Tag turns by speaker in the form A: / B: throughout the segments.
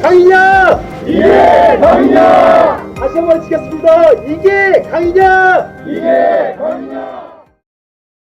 A: 강이냐?
B: 이게 강이냐?
A: 다시 한번 치겠습니다. 이게 강이냐?
B: 이게 강이냐?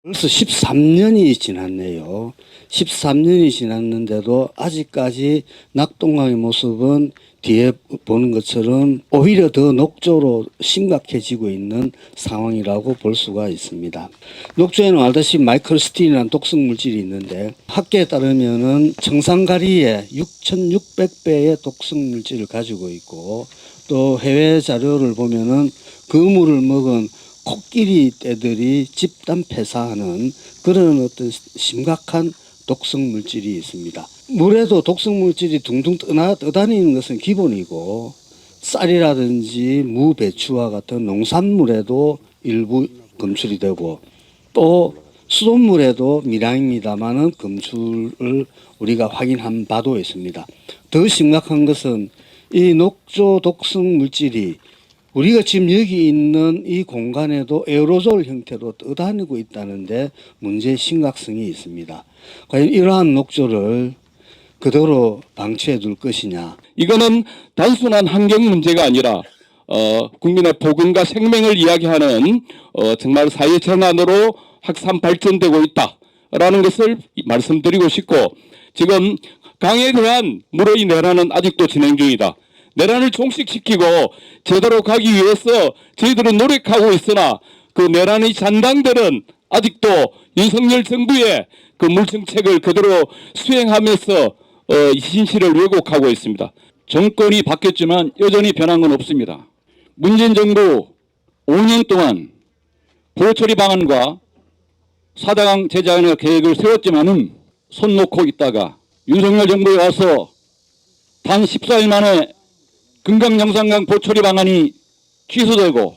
C: 벌써 13년이 지났네요. 13년이 지났는데도 아직까지 낙동강의 모습은 뒤에 보는 것처럼 오히려 더 녹조로 심각해지고 있는 상황이라고 볼 수가 있습니다. 녹조에는 알다시피 마이크로스틴이라는 독성 물질이 있는데 학계에 따르면은 청산가리에 6,600배의 독성 물질을 가지고 있고, 또 해외 자료를 보면은 그 물을 먹은 코끼리 떼들이 집단 폐사하는 그런 어떤 심각한 독성 물질이 있습니다. 물에도 독성 물질이 둥둥 떠다니는 것은 기본이고, 쌀이라든지 무, 배추와 같은 농산물에도 일부 검출이 되고, 또 수돗물에도 미량입니다만은 검출을 우리가 확인한 바도 있습니다. 더 심각한 것은 이 녹조 독성 물질이 우리가 지금 여기 있는 이 공간에도 에어로졸 형태로 떠다니고 있다는데 문제의 심각성이 있습니다. 과연 이러한 녹조를 그대로 방치해 둘 것이냐.
D: 이거는 단순한 환경 문제가 아니라 국민의 복음과 생명을 이야기하는 정말 사회 전환으로 확산 발전되고 있다라는 것을 말씀드리고 싶고, 지금 강에 대한 물의 내란은 아직도 진행 중이다. 내란을 종식시키고 제대로 가기 위해서 저희들은 노력하고 있으나 그 내란의 잔당들은 아직도 윤석열 정부의 그 물정책을 그대로 수행하면서 이 진실을 왜곡하고 있습니다. 정권이 바뀌었지만 여전히 변한 건 없습니다. 문재인 정부 5년 동안 보호처리 방안과 4대강 재자연화 계획을 세웠지만은 손 놓고 있다가 윤석열 정부에 와서 단 14일 만에 금강영산강 보처리 방안이 취소되고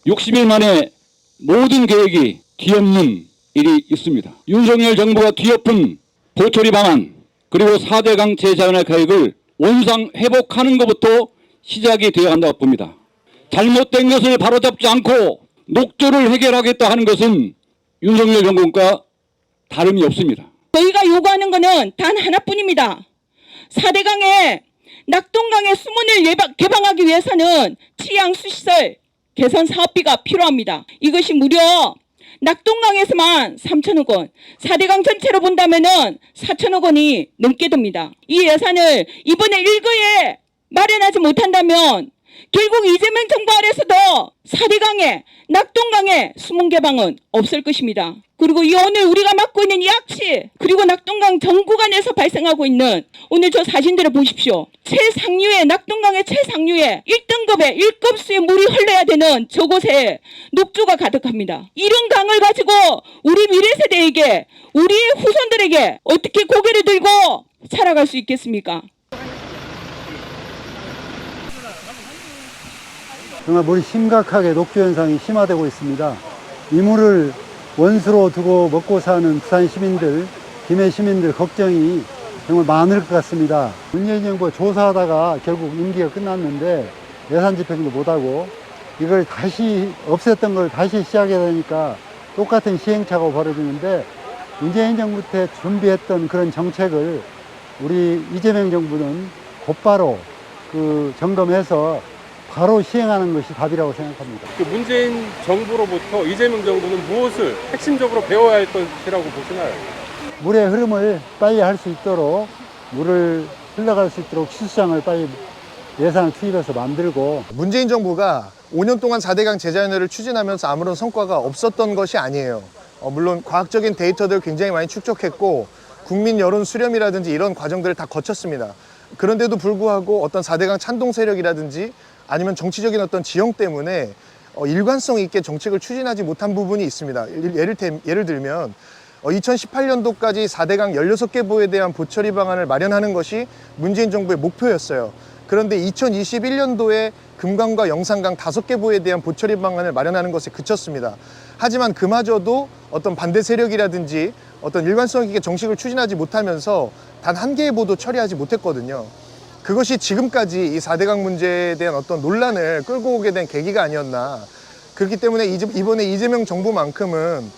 D: 60일 만에 모든 계획이 뒤엎는 일이 있습니다. 윤석열 정부가 뒤엎은 보처리 방안 그리고 4대강 재자연화 계획을 원상 회복하는 것부터 시작이 되어야 한다고 봅니다. 잘못된 것을 바로잡지 않고 녹조를 해결하겠다 하는 것은 윤석열 정권과 다름이 없습니다.
E: 저희가 요구하는 것은 단 하나뿐입니다. 4대강에 낙동강의 수문을 개방하기 위해서는 치양수시설 개선 사업비가 필요합니다. 이것이 무려 낙동강에서만 3천억 원, 4대강 전체로 본다면은 4천억 원이 넘게 듭니다. 이 예산을 이번에 일거에 마련하지 못한다면 결국 이재명 정부 아래서도 4대강에 낙동강의 수문 개방은 없을 것입니다. 그리고 이 오늘 우리가 맡고 있는 이 악취, 그리고 낙동강 전 구간에서 발생하고 있는 오늘 저 사진들을 보십시오. 최상류의 낙동강의 최상류의 1등급의 1급수의 물이 흘러야 되는 저곳에 녹조가 가득합니다. 이런 강을 가지고 우리 미래 세대에게, 우리 후손들에게 어떻게 고개를 들고 살아갈 수 있겠습니까?
F: 정말 물이 심각하게 녹조 현상이 심화되고 있습니다. 이 물을 원수로 두고 먹고 사는 부산 시민들, 김해 시민들 걱정이 정말 많을 것 같습니다. 문재인 정부가 조사하다가 결국 임기가 끝났는데 예산 집행도 못하고 이걸 다시 없앴던 걸 다시 시작해야 되니까 똑같은 시행착오가 벌어지는데, 문재인 정부 때 준비했던 그런 정책을 우리 이재명 정부는 곧바로 점검해서 바로 시행하는 것이 답이라고 생각합니다.
G: 문재인 정부로부터 이재명 정부는 무엇을 핵심적으로 배워야 할 것이라고 보시나요?
F: 물의 흐름을 빨리 할 수 있도록, 물을 흘러갈 수 있도록 취수장을 빨리 예산을 투입해서 만들고.
H: 문재인 정부가 5년 동안 4대강 재자연화를 추진하면서 아무런 성과가 없었던 것이 아니에요. 물론 과학적인 데이터들 굉장히 많이 축적했고 국민 여론 수렴이라든지 이런 과정들을 다 거쳤습니다. 그런데도 불구하고 어떤 4대강 찬동 세력이라든지 아니면 정치적인 어떤 지형 때문에 일관성 있게 정책을 추진하지 못한 부분이 있습니다. 예를 들면 2018년도까지 4대강 16개 보에 대한 보처리 방안을 마련하는 것이 문재인 정부의 목표였어요. 그런데 2021년도에 금강과 영산강 5개 보에 대한 보처리 방안을 마련하는 것에 그쳤습니다. 하지만 그마저도 어떤 반대 세력이라든지 어떤 일관성 있게 정책을 추진하지 못하면서 단 한 개의 보도 처리하지 못했거든요. 그것이 지금까지 이 4대강 문제에 대한 어떤 논란을 끌고 오게 된 계기가 아니었나. 그렇기 때문에 이번에 이재명 정부만큼은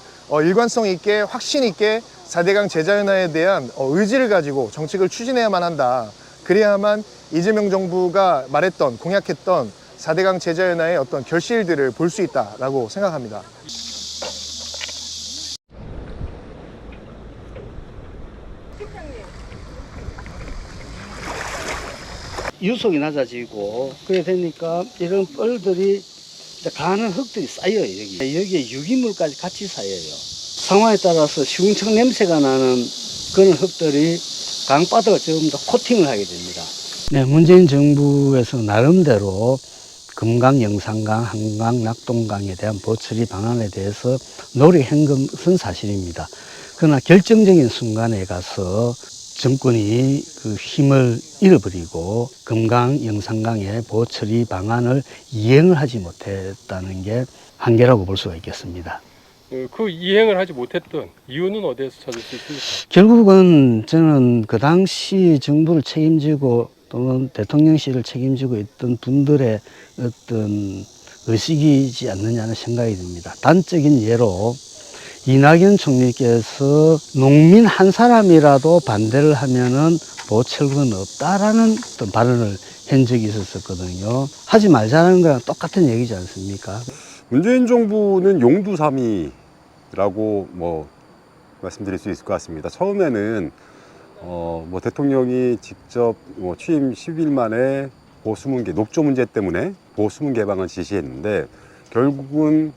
H: 일관성 있게 확신 있게 4대강 재자연화에 대한 의지를 가지고 정책을 추진해야만 한다. 그래야만 이재명 정부가 말했던, 공약했던 4대강 제자연화의 어떤 결실들을 볼 수 있다라고 생각합니다.
C: 유속이 낮아지고 그래 되니까 이런 뻘들이 가는 흙들이 쌓여요. 여기에 유기물까지 같이 쌓여요. 상황에 따라서 시궁청 냄새가 나는 그런 흙들이 강바닥을 조금 더 코팅을 하게 됩니다. 네, 문재인 정부에서 나름대로 금강, 영산강, 한강, 낙동강에 대한 보처리 방안에 대해서 노력한 것은 사실입니다. 그러나 결정적인 순간에 가서 정권이 그 힘을 잃어버리고 금강, 영산강의 보처리 방안을 이행을 하지 못했다는 게 한계라고 볼 수가 있겠습니다.
G: 그 이행을 하지 못했던 이유는 어디에서 찾을 수 있습니까?
C: 결국은 저는 그 당시 정부를 책임지고 또는 대통령실을 책임지고 있던 분들의 어떤 의식이지 않느냐는 생각이 듭니다. 단적인 예로 이낙연 총리께서 농민 한 사람이라도 반대를 하면은 보철구는 없다라는 어떤 발언을 한 적이 있었거든요. 하지 말자는 거랑 똑같은 얘기지 않습니까?
I: 문재인 정부는 용두사미라고 말씀드릴 수 있을 것 같습니다. 처음에는 대통령이 직접 취임 10일 만에 보수문 녹조 문제 때문에 보수문 개방을 지시했는데 결국은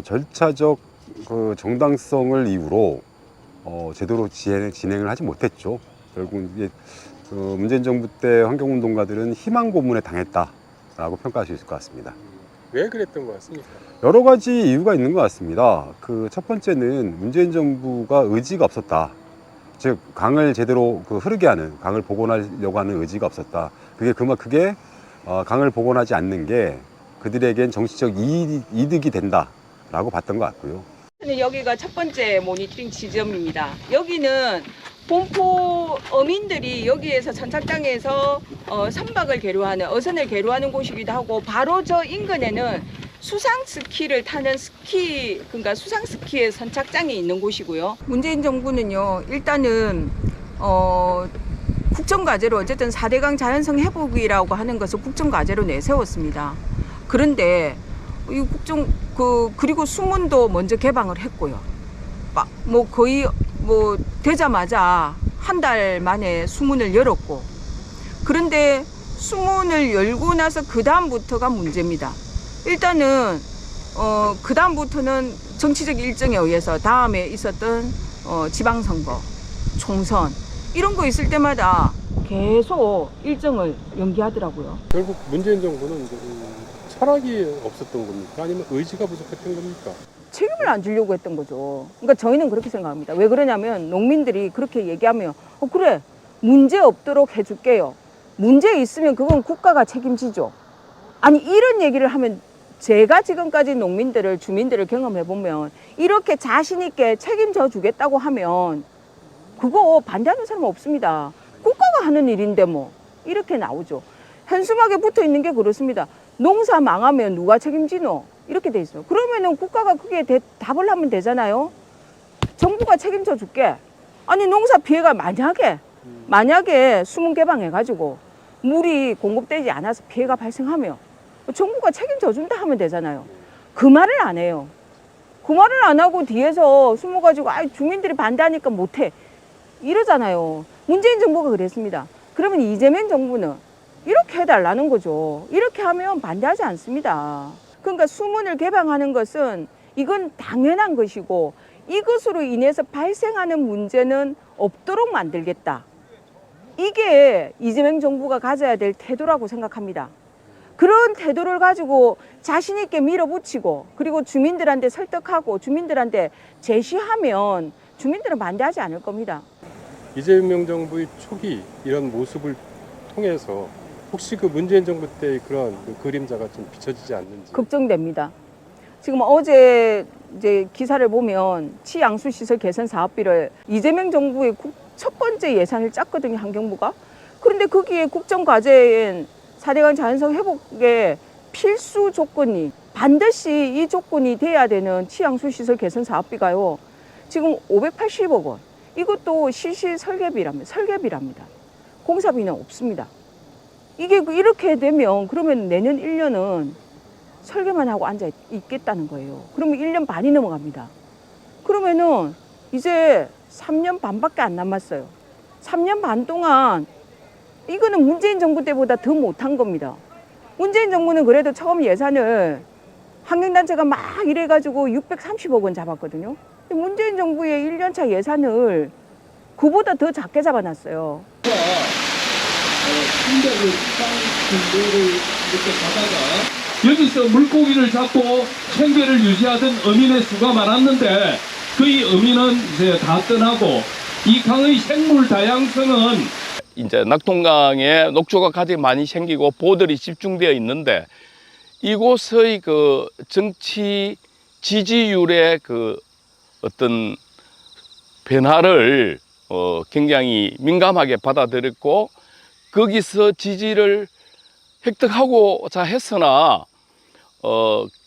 I: 절차적 그 정당성을 이유로 제대로 진행을 하지 못했죠. 결국 이제 문재인 정부 때 환경운동가들은 희망 고문에 당했다라고 평가할 수 있을 것 같습니다.
G: 왜 그랬던 것 같습니까?
I: 여러 가지 이유가 있는 것 같습니다. 그 첫 번째는 문재인 정부가 의지가 없었다. 즉 강을 제대로 흐르게 하는, 강을 복원하려고 하는 의지가 없었다. 그게 강을 복원하지 않는 게 그들에겐 정치적 이득이 된다라고 봤던 것 같고요.
E: 여기가 첫 번째 모니터링 지점입니다. 여기는 본포 어민들이 여기에서 선착장에서 선박을 계류하는, 어선을 계류하는 곳이기도 하고, 바로 저 인근에는 수상 스키를 타는 그러니까 수상 스키의 선착장이 있는 곳이고요. 문재인 정부는요, 일단은 국정과제로 어쨌든 4대강 자연성 회복이라고 하는 것을 국정과제로 내세웠습니다. 그런데 이 그리고 수문도 먼저 개방을 했고요. 거의 되자마자 한 달 만에 수문을 열었고, 그런데 수문을 열고 나서 그 다음부터가 문제입니다. 일단은 그 다음부터는 정치적 일정에 의해서 다음에 있었던 지방선거, 총선 이런 거 있을 때마다 계속 일정을 연기하더라고요.
G: 결국 문재인 정부는 철학이 없었던 겁니까? 아니면 의지가 부족했던 겁니까?
E: 책임을 안 지려고 했던 거죠. 그러니까 저희는 그렇게 생각합니다. 왜 그러냐면 농민들이 그렇게 얘기하면 그래, 문제 없도록 해줄게요. 문제 있으면 그건 국가가 책임지죠. 아니, 이런 얘기를 하면, 제가 지금까지 주민들을 경험해 보면 이렇게 자신 있게 책임져 주겠다고 하면 그거 반대하는 사람은 없습니다. 국가가 하는 일인데 이렇게 나오죠. 현수막에 붙어 있는 게 그렇습니다. 농사 망하면 누가 책임지노? 이렇게 돼 있어요. 그러면은 국가가 그게 답을 하면 되잖아요. 정부가 책임져 줄게. 아니, 농사 피해가 만약에 수문 개방해가지고 물이 공급되지 않아서 피해가 발생하면 정부가 책임져 준다 하면 되잖아요. 그 말을 안 해요. 그 말을 안 하고 뒤에서 숨어가지고 주민들이 반대하니까 못해 이러잖아요. 문재인 정부가 그랬습니다. 그러면 이재명 정부는 이렇게 해달라는 거죠. 이렇게 하면 반대하지 않습니다. 그러니까 수문을 개방하는 것은 이건 당연한 것이고, 이것으로 인해서 발생하는 문제는 없도록 만들겠다. 이게 이재명 정부가 가져야 될 태도라고 생각합니다. 그런 태도를 가지고 자신 있게 밀어붙이고, 그리고 주민들한테 설득하고 주민들한테 제시하면 주민들은 반대하지 않을 겁니다.
G: 이재명 정부의 초기 이런 모습을 통해서 혹시 그 문재인 정부 때 그런 그림자가 좀 비춰지지 않는지
E: 걱정됩니다. 지금 어제 이제 기사를 보면 치양수 시설 개선 사업비를 이재명 정부의 첫 번째 예산을 짰거든요, 환경부가. 그런데 거기에 국정과제인 4대강 자연성 회복의 필수 조건이, 반드시 이 조건이 돼야 되는 치양수 시설 개선 사업비가요, 지금 580억 원. 이것도 실시 설계비랍니다. 공사비는 없습니다. 이게 이렇게 되면 그러면 내년 1년은 설계만 하고 앉아 있겠다는 거예요. 그러면 1년 반이 넘어갑니다. 그러면은 이제 3년 반밖에 안 남았어요. 3년 반 동안 이거는 문재인 정부 때보다 더 못한 겁니다. 문재인 정부는 그래도 처음 예산을 환경단체가 막 이래가지고 630억 원 잡았거든요. 문재인 정부의 1년차 예산을 그보다 더 작게 잡아놨어요.
D: 여기서 물고기를 잡고 생계를 유지하던 어민의 수가 많았는데 그의 어민은 이제 다 떠나고 이 강의 생물 다양성은 이제 낙동강에 녹조가 가장 많이 생기고 보들이 집중되어 있는데 이곳의 그 정치 지지율의 그 어떤 변화를 굉장히 민감하게 받아들였고 거기서 지지를 획득하고자 했으나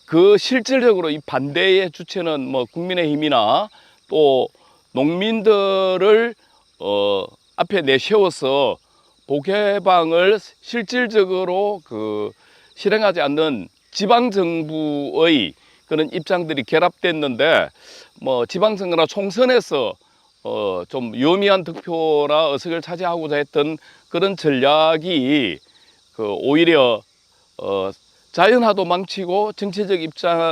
D: 그 실질적으로 이 반대의 주체는 뭐 국민의힘이나 또 농민들을 앞에 내세워서 복개방을 실질적으로 그 실행하지 않는 지방 정부의 그런 입장들이 결합됐는데 뭐 지방선거나 총선에서 좀 유의미한 득표나 의석을 차지하고자 했던 그런 전략이 오히려 자연화도 망치고 정치적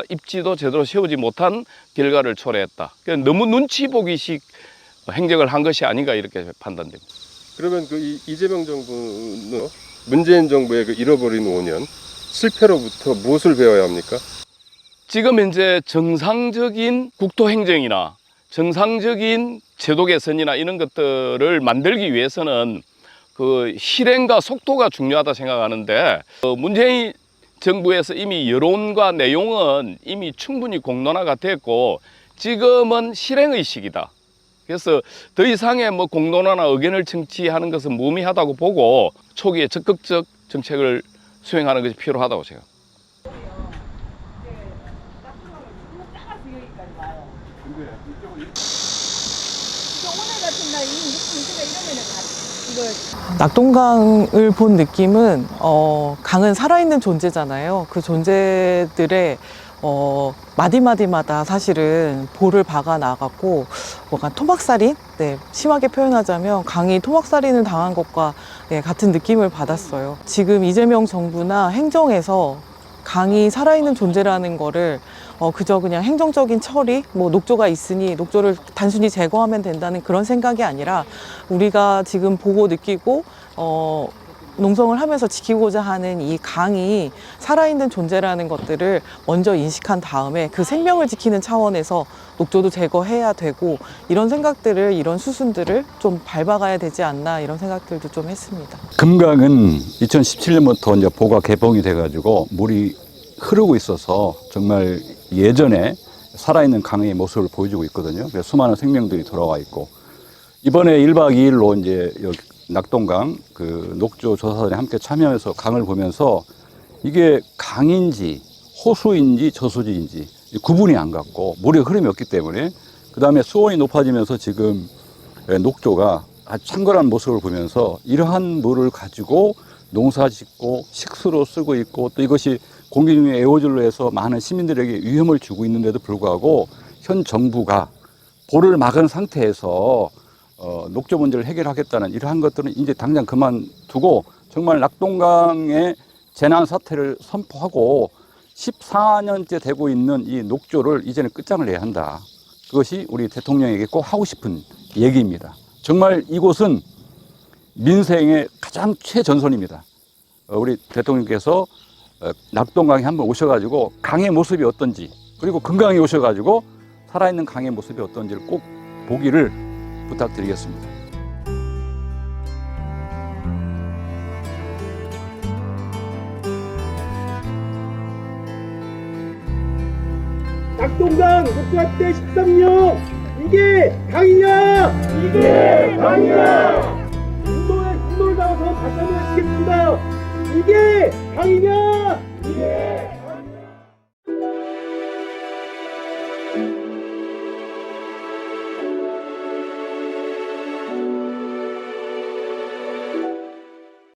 D: 입지도 제대로 세우지 못한 결과를 초래했다. 그러니까 너무 눈치 보기식 행정을 한 것이 아닌가 이렇게 판단됩니다.
G: 그러면 그 이재명 정부는 문재인 정부의 그 잃어버린 5년 실패로부터 무엇을 배워야 합니까?
D: 지금 이제 정상적인 국토 행정이나 정상적인 제도 개선이나 이런 것들을 만들기 위해서는 그 실행과 속도가 중요하다 생각하는데 문재인 정부에서 이미 여론과 내용은 이미 충분히 공론화가 됐고 지금은 실행의 시기다. 그래서 더 이상의 뭐 공론화나 의견을 청취하는 것은 무의미하다고 보고 초기에 적극적 정책을 수행하는 것이 필요하다고 생각합니다.
J: 낙동강을 본 느낌은 강은 살아있는 존재잖아요. 그 존재들의 마디마디마다 사실은 볼을 박아 나갔고 뭔가 토막살인? 네, 심하게 표현하자면 강이 토막살인을 당한 것과 같은 느낌을 받았어요. 지금 이재명 정부나 행정에서 강이 살아있는 존재라는 거를 그저 그냥 행정적인 처리, 뭐 녹조가 있으니 녹조를 단순히 제거하면 된다는 그런 생각이 아니라 우리가 지금 보고 느끼고 농성을 하면서 지키고자 하는 이 강이 살아있는 존재라는 것들을 먼저 인식한 다음에 그 생명을 지키는 차원에서 녹조도 제거해야 되고 이런 생각들을, 이런 수순들을 좀 밟아가야 되지 않나 이런 생각들도 좀 했습니다.
I: 금강은 2017년부터 이제 보가 개봉이 돼가지고 물이 흐르고 있어서 정말 예전에 살아있는 강의 모습을 보여주고 있거든요. 그래서 수많은 생명들이 돌아와 있고 이번에 1박 2일로 이제 여기 낙동강 그 녹조 조사단에 함께 참여해서 강을 보면서 이게 강인지 호수인지 저수지인지 구분이 안 갔고 물의 흐름이 없기 때문에 그 다음에 수온이 높아지면서 지금 녹조가 아주 창궐한 모습을 보면서 이러한 물을 가지고 농사 짓고 식수로 쓰고 있고 또 이것이 공기 중에 에어졸로 해서 많은 시민들에게 위험을 주고 있는데도 불구하고 현 정부가 볼을 막은 상태에서 녹조 문제를 해결하겠다는 이러한 것들은 이제 당장 그만두고 정말 낙동강의 재난 사태를 선포하고 14년째 되고 있는 이 녹조를 이제는 끝장을 내야 한다. 그것이 우리 대통령에게 꼭 하고 싶은 얘기입니다. 정말 이곳은 민생의 가장 최전선입니다. 우리 대통령께서 낙동강에 한번 오셔가지고 강의 모습이 어떤지 그리고 금강에 오셔가지고 살아있는 강의 모습이 어떤지를 꼭 보기를 부탁드리겠습니다.
A: 낙동강 녹조합대 13년 이게 강이냐?
B: 이게 강이냐?
A: 분노를 담아서 다시 한번 하시겠습니다. 이게 강이냐?
B: 이게